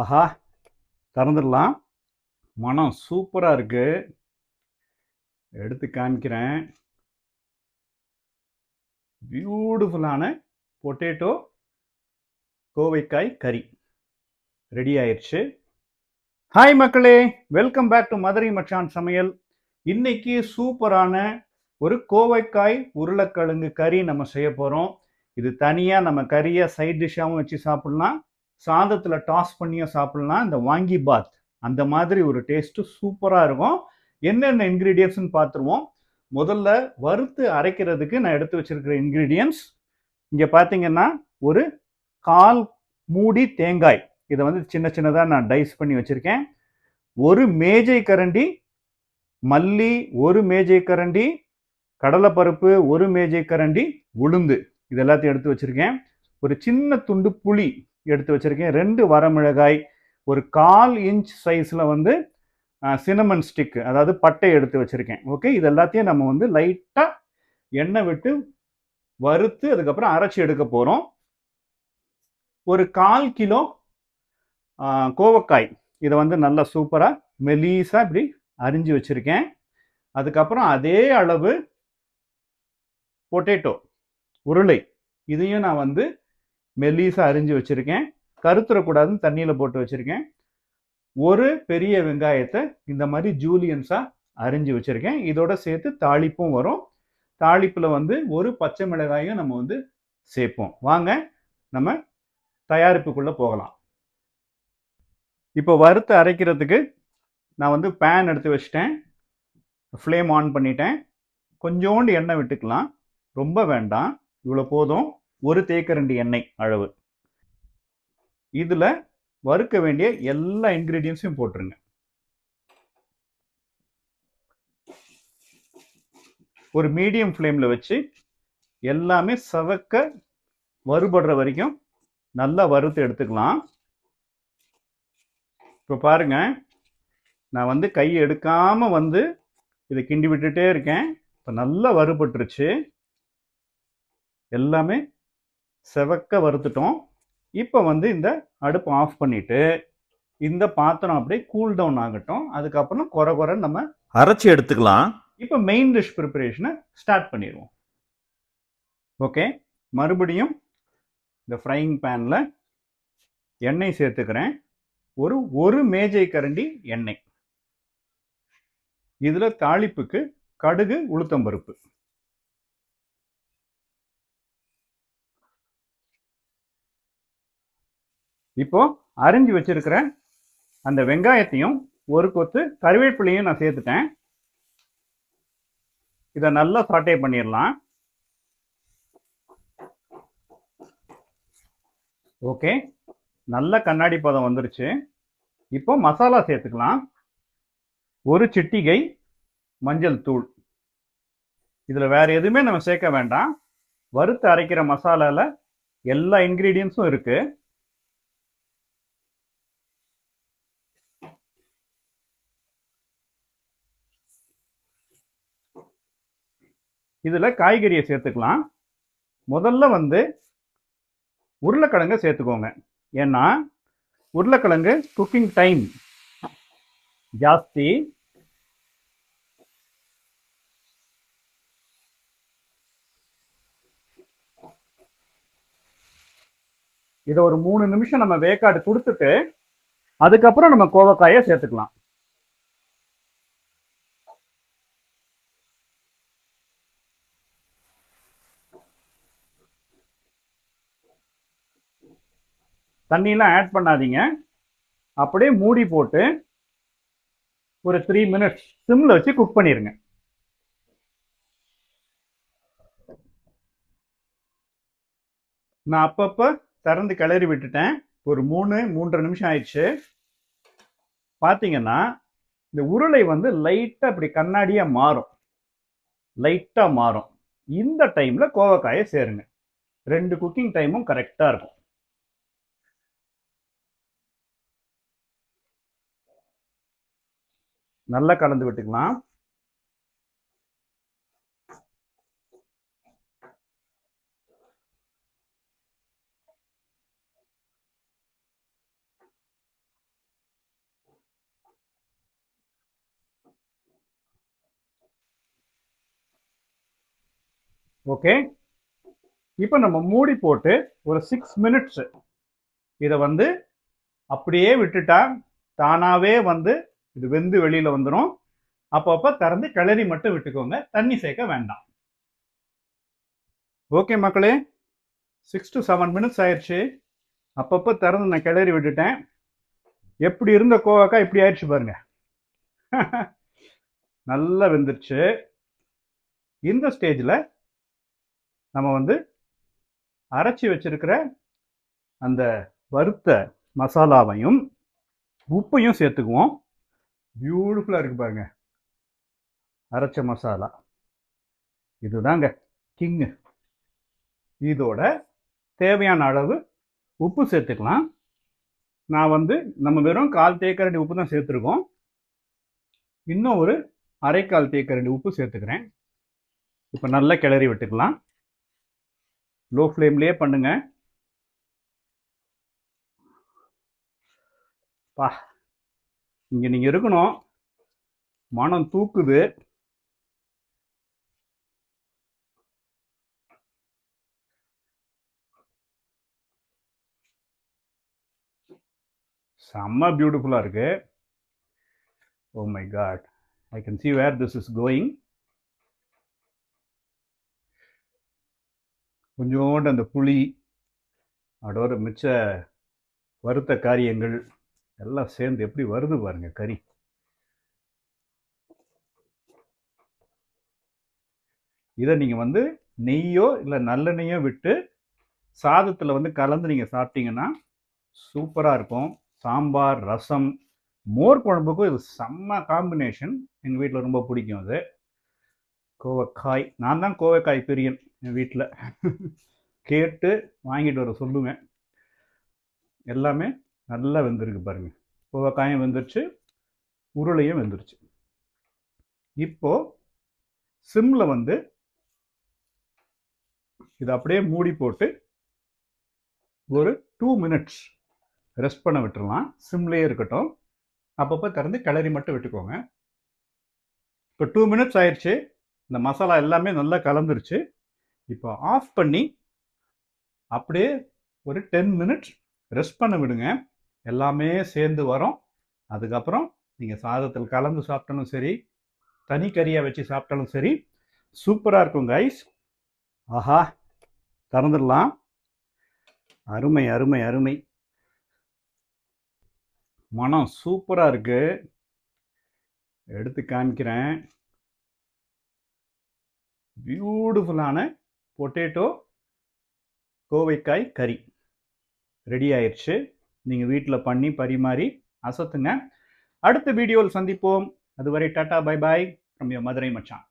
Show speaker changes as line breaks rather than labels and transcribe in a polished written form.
ஆஹா! திறந்துடலாம். மனம் சூப்பரா இருக்கு. எடுத்து காமிக்கிறேன். பியூட்டிஃபுல்லான பொட்டேட்டோ கோவைக்காய் கறி ரெடி ஆயிருச்சு. ஹாய் மக்களே, வெல்கம் பேக் டு மதுரை மச்சான் சமையல். இன்னைக்கு சூப்பரான ஒரு கோவைக்காய் உருளைக்கிழங்கு கறி நம்ம செய்ய போறோம். இது தனியா நம்ம கறியை சைட் டிஷ்ஷாவும் வச்சு சாப்பிடலாம், சாதத்துல டாஸ் பண்ணியும் சாப்பிடலாம். இந்த வாங்கி பாத் அந்த மாதிரி ஒரு டேஸ்ட் சூப்பரா இருக்கும். என்னென்ன இன்கிரீடியன்ட்ஸ்னு பார்த்துருவோம். முதல்ல வறுத்து அரைக்கிறதுக்கு நான் எடுத்து வச்சிருக்கிற இன்கிரீடியன்ட்ஸ் இங்க பாத்தீங்கன்னா ஒரு கால் மூடி தேங்காய், இதை வந்து சின்ன சின்னதா நான் டைஸ் பண்ணி வச்சிருக்கேன். ஒரு மேஜை கரண்டி மல்லி, ஒரு மேஜை கரண்டி கடலைப்பருப்பு, ஒரு மேஜை கரண்டி உளுந்து, இது எல்லாத்தையும் எடுத்து வச்சிருக்கேன். ஒரு சின்ன துண்டு புளி எடுத்து வச்சிருக்கேன். 2 வரமிளகாய், ஒரு 1/4 இன்ச் சைஸ்ல வந்து சினமன் ஸ்டிக், அதாவது பட்டை எடுத்து வச்சிருக்கேன். ஓகே, இது எல்லாத்தையும் நம்ம வந்து லைட்டா எண்ணெய் விட்டு வறுத்து அதுக்கப்புறம் அரைச்சி எடுக்க போறோம். ஒரு 1/4 கிலோ கோவக்காய், இதை வந்து நல்லா சூப்பரா மெலிசா இப்படி அரிஞ்சு வச்சிருக்கேன். அதுக்கப்புறம் அதே அளவு பொட்டேட்டோ உருளை, இதையும் நான் வந்து மெல்லிசா அரிஞ்சு வச்சிருக்கேன். கருத்துறக்கூடாதுன்னு தண்ணியில போட்டு வச்சிருக்கேன். ஒரு பெரிய வெங்காயத்தை இந்த மாதிரி ஜூலியன்ஸா அரிஞ்சு வச்சிருக்கேன். இதோட சேர்த்து தாளிப்பும் வரும். தாளிப்புல வந்து ஒரு பச்சை மிளகாயும் நம்ம வந்து சேர்ப்போம். வாங்க நம்ம தயாரிப்புக்குள்ள போகலாம். இப்போ வறுத்து அரைக்கிறதுக்கு நான் வந்து பேன் எடுத்து வச்சிட்டேன். ஃப்ளேம் ஆன் பண்ணிட்டேன். கொஞ்சோண்டு எண்ணெய் விட்டுக்கலாம், ரொம்ப வேண்டாம், இவ்வளோ போதும். ஒரு தேக்கரண்டி எண்ணெய் அளவு. இதுல வறுக்க வேண்டிய எல்லா இன்கிரீடியன்ஸையும் போட்டுருங்க. ஒரு மீடியம் ஃப்ளேம்ல வச்சு எல்லாமே சவக்க வறுபடுற வரைக்கும் நல்லா வறுத்து எடுத்துக்கலாம். இப்போ பாருங்க, நான் வந்து கையை எடுக்காம வந்து இதை கிண்டி விட்டுட்டே இருக்கேன். இப்போ நல்லா வறுபட்டுருச்சு, எல்லாமே செவக்க வறுத்துட்டோம். இப்போ வந்து இந்த அடுப்பு ஆஃப் பண்ணிட்டு இந்த பாத்திரம் அப்படியே கூல் டவுன் ஆகட்டும். அதுக்கப்புறம் குறை குறை நம்ம அரைச்சி எடுத்துக்கலாம். இப்போ மெயின் டிஷ் ப்ரிப்பரேஷனை ஸ்டார்ட் பண்ணிடுவோம். ஓகே, மறுபடியும் இந்த ஃப்ரைங் பேனில் எண்ணெய் சேர்த்துக்கிறேன். ஒரு மேஜை கரண்டி எண்ணெய். இதில் தாளிப்புக்கு கடுகு, உளுத்தம்பருப்பு. இப்போ அரிஞ்சு வச்சிருக்கிற அந்த வெங்காயத்தையும் ஒரு கொத்து கருவேப்பிலையும் நான் சேர்த்துட்டேன். இதை நல்லா சாட்டே பண்ணிடலாம். ஓகே, நல்ல கண்ணாடி பதம் வந்துருச்சு. இப்போ மசாலா சேர்த்துக்கலாம். ஒரு சிட்டிகை மஞ்சள் தூள். இதில் வேற எதுவுமே நம்ம சேர்க்க வேண்டாம். வறுத்து அரைக்கிற மசாலால எல்லா இன்கிரீடியன்ஸும் இருக்கு. இதுல காய்கறியை சேர்த்துக்கலாம். முதல்ல வந்து உருளைக்கிழங்கு சேர்த்துக்கோங்க. ஏன்னா உருளைக்கிழங்கு குக்கிங் டைம் ஜாஸ்தி. இதை ஒரு 3 நிமிஷம் நம்ம வேக்காடு கொடுத்துட்டு அதுக்கப்புறம் நம்ம கோவக்காயை சேர்த்துக்கலாம். தண்ணியெல்லாம் ஆட் பண்ணாதீங்க. அப்படியே மூடி போட்டு ஒரு 3 மினிட்ஸ் சிம்ல வச்சு குக் பண்ணிருங்க. நான் அப்பப்ப திறந்து கிளறி விட்டுட்டேன். ஒரு 3-3.5 நிமிஷம் ஆயிடுச்சு. பாத்தீங்கன்னா இந்த உருளை வந்து லைட்டா இப்படி கண்ணாடியா மாறும், லைட்டா மாறும். இந்த டைம்ல கோவக்காயை சேருங்க. 2 குக்கிங் டைமும் கரெக்டா இருக்கும். நல்லா கலந்து விட்டுக்கலாம். ஓகே, இப்போ நம்ம மூடி போட்டு ஒரு 6 மினிட்ஸ் இதை வந்து அப்படியே விட்டுட்டா தானாவே வந்து இது வெந்து வெளியில வந்துடும். அப்பப்போ திறந்து கிளறி மட்டும் விட்டுக்கோங்க, தண்ணி சேர்க்க வேண்டாம். ஓகே மக்களே, 6 to 7 மினிட்ஸ் ஆயிடுச்சு. அப்பப்போ திறந்து நான் கிளறி விட்டுட்டேன். எப்படி இருந்த கோவக்காய் இப்படி ஆயிடுச்சு பாருங்க. நல்லா வெந்துருச்சு. இந்த ஸ்டேஜில் நம்ம வந்து அரைச்சி வச்சிருக்கிற அந்த வறுத்த மசாலாவையும் உப்பையும் சேர்த்துக்குவோம். பியூட்டிஃபுல்லாக இருக்கு பாருங்க அரைச்ச மசாலா. இதுதாங்க கிங்கு. இதோட தேவையான அளவு உப்பு சேர்த்துக்கலாம். நான் வந்து நம்ம வெறும் 1/4 தேக்கரண்டி உப்பு தான் சேர்த்துருக்கோம். இன்னும் ஒரு 1/4 தேக்கரண்டி உப்பு சேர்த்துக்கிறேன். இப்போ நல்லா கிளறி விட்டுக்கலாம். லோ ஃப்ளேம்லேயே பண்ணுங்க. பா, இங்கே நீங்கள் இருக்கணும். மனம் தூக்குது. செம்ம பியூட்டிஃபுல்லாக இருக்கு. Oh my God, I can see where this is going. கொஞ்சோண்டு அந்த புளி அதோட மிச்ச வறுத்த காரியங்கள் எல்லாம் சேர்ந்து எப்படி வருது பாருங்க கறி. இதை நீங்கள் வந்து நெய்யோ இல்லை நல்லெண்ணெய்யோ விட்டு சாதத்தில் வந்து கலந்து நீங்கள் சாப்பிட்டீங்கன்னா சூப்பராக இருக்கும். சாம்பார், ரசம், மோர் குழம்புக்கும் இது செம்ம காம்பினேஷன். எங்கள் வீட்டில் ரொம்ப பிடிக்கும் அது. கோவக்காய், நான் தான் கோவக்காய் பிரியன். என் வீட்டில் கேட்டு வாங்கிட்டு வர சொல்லுவேன். எல்லாமே நல்லா வெந்திருக்கு பாருங்க. கோவக்காயும் வெந்துருச்சு, உருளையும் வெந்துருச்சு. இப்போ சிம்மில் வந்து இதை அப்படியே மூடி போட்டு ஒரு 2 மினிட்ஸ் ரெஸ்ட் பண்ண விட்டுறலாம். சிம்லேயே இருக்கட்டும். அப்பப்போ திறந்து கிளறி மட்டும் விட்டுக்கோங்க. இப்போ 2 மினிட்ஸ் ஆயிடுச்சு. இந்த மசாலா எல்லாமே நல்லா கலந்துருச்சு. இப்போ ஆஃப் பண்ணி அப்படியே ஒரு 10 மினிட்ஸ் ரெஸ்ட் பண்ண விடுங்க. எல்லாமே சேர்ந்து வரும். அதுக்கப்புறம் நீங்கள் சாதத்தில் கலந்து சாப்பிட்டாலும் சரி, தனி கறியாக வச்சு சாப்பிட்டாலும் சரி, சூப்பராக இருக்கும் கைஸ். ஆஹா, திறந்துடலாம். அருமை அருமை அருமை. மனம் சூப்பராக இருக்கு. எடுத்து காமிக்கிறேன். பியூட்டிஃபுல்லான பொட்டேட்டோ கோவைக்காய் கறி ரெடி ஆயிடுச்சு. நீங்கள் வீட்டில் பண்ணி பரிமாறி அசத்துங்க. அடுத்த வீடியோவில் சந்திப்போம். அதுவரை tata bye bye from your Madurai மச்சான்.